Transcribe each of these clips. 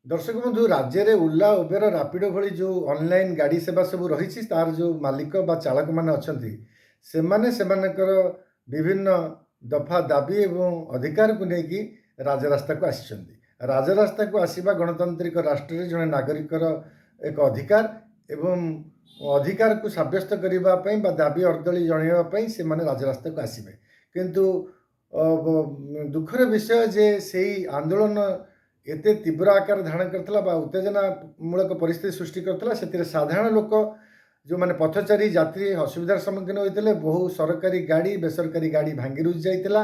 दर्शक बंधु राज्य में ओला उबेर रापिडो भली जो ऑनलाइन गाड़ी सेवा सब रही तार जो मालिक बा चालक मैंने अच्छा से विभिन्न दफा दाबी एवं अधिकार को लेकिन राजरास्ता को आसी राजरास्ता को आसवा गणतांत्रिक राष्ट्र जड़े नागरिकर एक अधिकार एवं अधिकार को सब्यस्त करने दाबी अर्दली जनवाई से राजरास्ता को आसवे किंतु दुखर विषय जे से आंदोलन एते तीव्र आकार धारण करता उत्तेजना मूलक परिस्थिति सृष्टि करता से साधारण लोक जो मैंने पथचारी यात्री असुविधार सम्मुखीन होते बहु सरकारी गाड़ी बेसरकारी गाड़ी भांगी रुझ जाता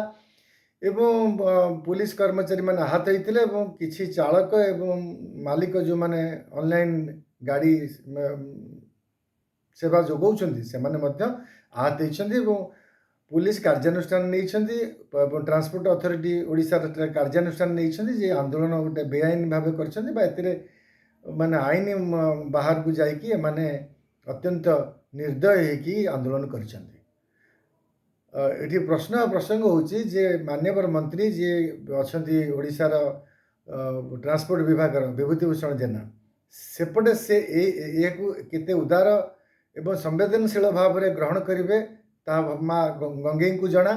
एवं पुलिस कर्मचारी मैंने आहत होते किसी चालक एवं मालिक जो मैंने ऑनलाइन गाड़ी सेवा जोगाउछन्ति से आहत होती पुलिस कार्यानुष्ठान नहीं ट्रांसपोर्ट अथॉरिटी ओडिशा कार्यानुष्ठान नहीं आंदोलन गोटे बेआईन भाव कर माने आईन बाहर को जाकि माने अत्यंत निर्दय होगी आंदोलन कर प्रश्न प्रसंग होची जे माननीय मंत्री जी अच्छा ओडिशार ट्रांसपोर्ट विभाग विभूतिभूषण जेना सेपटे से केते उदार एवं संवेदनशील भाव में ग्रहण करेंगे माँ गंगे को जना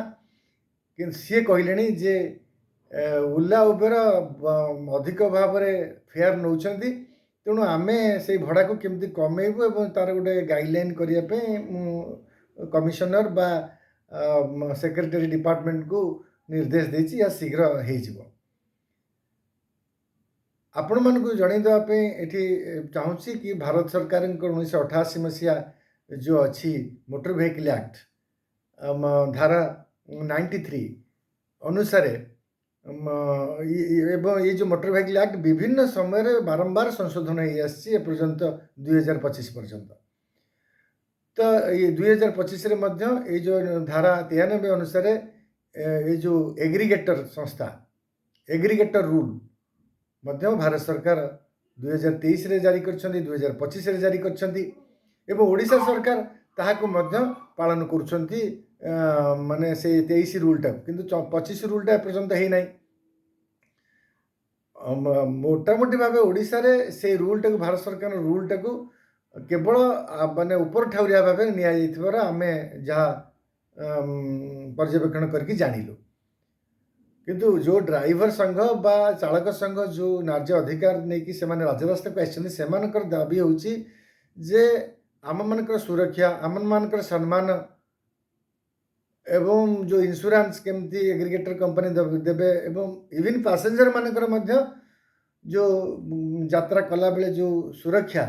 कि सी कहले जे ओला उबेर अधिक भाव में फेयर नौ तेणु आम से भड़ा को केमती कमेबू और तार गोटे गाइडलाइन करने कमिशनर बा सेक्रेटरी डिपार्टमेंट को निर्देश देछि या शीघ्र हो आपण मान जन देवाई चाहूँगी कि भारत सरकार 1988 मसीहा जो अच्छी मोटर व्हीकल एक्ट धारा 93 अनुसार एवं ये जो मोटर व्हीकल एक्ट विभिन्न समय बारंबार संशोधन हो पर्यंत 2025 पर्यंत तो ये 2025 ये जो धारा 93 अनुसार ये जो एग्रीगेटर संस्था एग्रीगेटर रूल भारत सरकार 2023 रे जारी कर 2025 रे जारी कर ओडिशा सरकार ताहाको पालन करुछंती माने से 23 रूलटा किंतु 25 रूलटा पर्यंत है ना मोटामोटी भाव ओडिशा रे से रूलटा भारत सरकार रूलटा को केवल माने ऊपर ठाउरिया भाव नियार आम जहाँ पर्यवेक्षण करके जानिलु किंतु जो ड्राइवर संघ बा चालक संघ जो न्याय अधिकार नहीं कि सेमाने राजरास्ता को आछन सेमानकर दाबी होची जे आम मानकर सुरक्षा आम मानकर सम्मान एवं जो इंश्योरेंस केमती एग्रीगेटर कंपनी देबे एवं इवन पैसेंजर मानकर मध्य जो यात्रा कला बेले जो सुरक्षा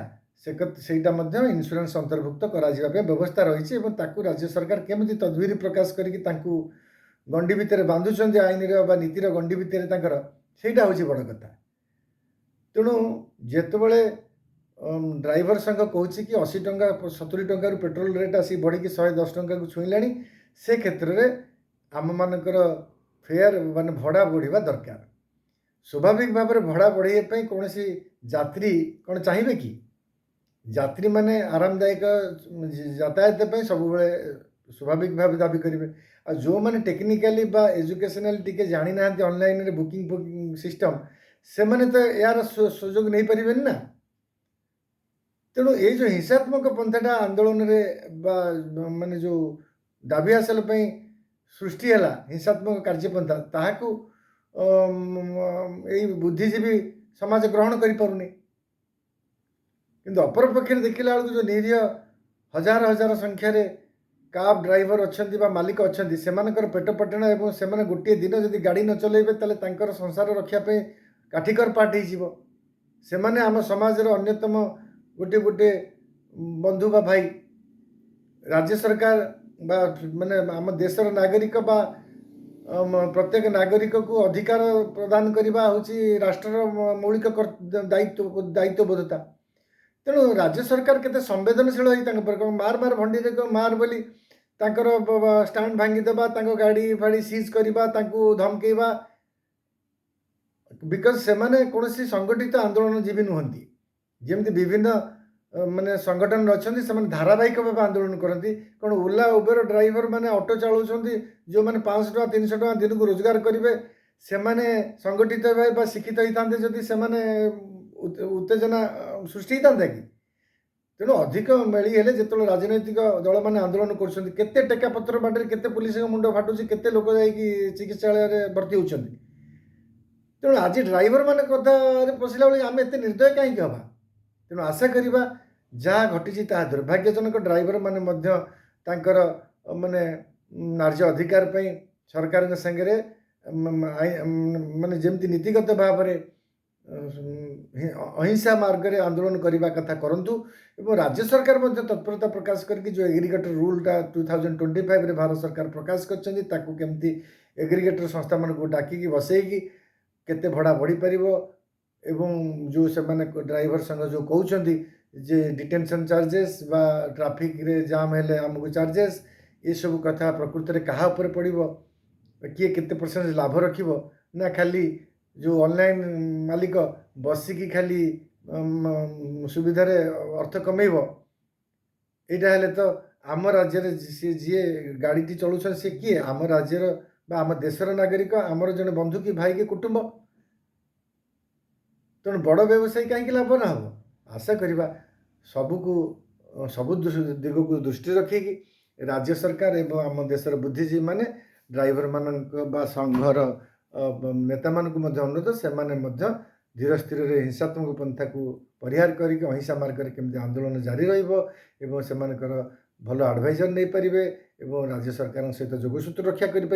सेटा इंश्योरेंस अंतर्भुक्त करा व्यवस्था रही राज्य सरकार केमती तदबिर प्रकाश करके गंडी भितर बांधुंट आईन नीतिर गंडी भितर सेटा हूँ बड़ कथा तेणु जितेबले ड्राइवर संघ कहूँ कि 80 टंका 70 टंकार पेट्रोल रेट आसी बढ़ी 110 टंका को छुईला से क्षेत्र में आम मानकर फेयर मान भड़ा बढ़ा दरकार स्वाभाविक भाव में भड़ा बढ़ाई कौन यात्री कौन चाहिए कि यात्री माने आरामदायक यातायात सब स्वाभाविक भाव दाबी करेंगे आ जो मैंने टेक्निकाली बा एजुकेशनल टिके जानी ना ऑनलाइन रे बुकिंग सिस्टम से मैंने तो यार सुजोग नहीं पारे ना तेणु ये जो हिंसात्मक पंथाटा आंदोलन रे बा माने जो दाबी हासिल सृष्टि है हिंसात्मक कार्यपंथा ताहाकू बुद्धिजीवी समाज ग्रहण करें किंतु अपर पक्ष देखला बेलू जो निरीह हजार हजार संख्यार काब ड्राइवर अच्छा मालिक अच्छा से पेट पटना और से गोटे दिन जब गाड़ी न चलेबे ताले संसार रखापी काठिकर पाठ हो आम समाज अन्यतम गोटे गोटे बंधु बा भाई राज्य सरकार बा माने आम देशर नागरिक बा प्रत्येक नागरिक को अधिकार प्रदान करवा हूँ राष्ट्र मौलिक दायित्वबोधता तेणु राज्य सरकार केते संवेदनशील हो मार मार भंडी मार बोली स्टांड भांगीदेवा गाड़ी फाड़ी सीज करवा धमकेवा बिकज से माने कौन संगठित आंदोलनजीवी नुहति जमी विभिन्न माने संगठन अच्छा से धारावाहिक भाव आंदोलन करती कौन ओला उबेर ड्राइवर माने ऑटो चलाउछन्ति जो मैंने 500 टका 300 टका दिन को रोजगार करेंगे से संगठित भाव शिक्षित होता जदि से उत्तेजना सृष्टि होता कि तेणु अधिक मेली हेले जो राजनैतिक दल मैंने आंदोलन करते टेका पत्र बाटे केते पुलिस मुंड फाटुची केते लोक जाइए चिकित्सालय भर्ती होती तेणु आज ड्राइवर मान कथा पशिला बेले आम एत निर्दय कहीं हवा तेणु आशा करवा जहाँ घटी दुर्भाग्यजनक ड्राइवर मैंने माने नार्य अधिकार पर सरकार संगे माने जमती नीतिगत भाव में अहिंसा मार्ग में आंदोलन करने कथा करंतु एवं राज्य सरकार तत्परता प्रकाश करके जो एग्रीगेटर रूलटा 2025 रे भारत सरकार प्रकाश करमती एग्रीगेटर संस्था मान को डाकिकी बसैकी केते भड़ा बढ़ी पार एवं जो से माने ड्राइवर संग जो कहते जे डिटेंशन चार्जेस बा ट्रैफिक रे जाम हेले आमको चार्जेस ये सब कथा प्रकृत में क्या पड़ो किए केते परसेंट लाभ रखिबो ना खाली जो ऑनलाइन मालिक बसिकी खाली सुविधा अर्थ कमेब यहाँ हेले तो आम राज्य सी जी गाड़ी चलुन सी किए आम राज्यर आम देशर नागरिक आमर जन बंधु कि भाई के कुटुंब तेणु बड़ व्यवसायी कहीं लाभ ना हम आशा करवा सबको सब दिग को दृष्टि रखिकी राज्य सरकार एवं आम देशर बुद्धिजीवी माने ड्राइवर मान संघर नेता मानक अनुरोध से धीर स्थिर हिंसात्मक पंथा को परिहार करके अहिंसा मार्ग में केमती आंदोलन जारी रही से भल एडभाइजर नहीं पारे एवं राज्य सरकार सहित जोगसूत्र रक्षा करें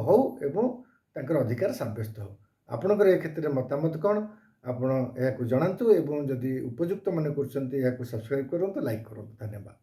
हौ एवं तांकर अधिकार सब्यस्त हो आपणकर ए क्षेत्र में मतामत कौन आपण जनातु एवं जदि उपयुक्त मन कर सब्सक्राइब करूँ लाइक करूँ धन्यवाद।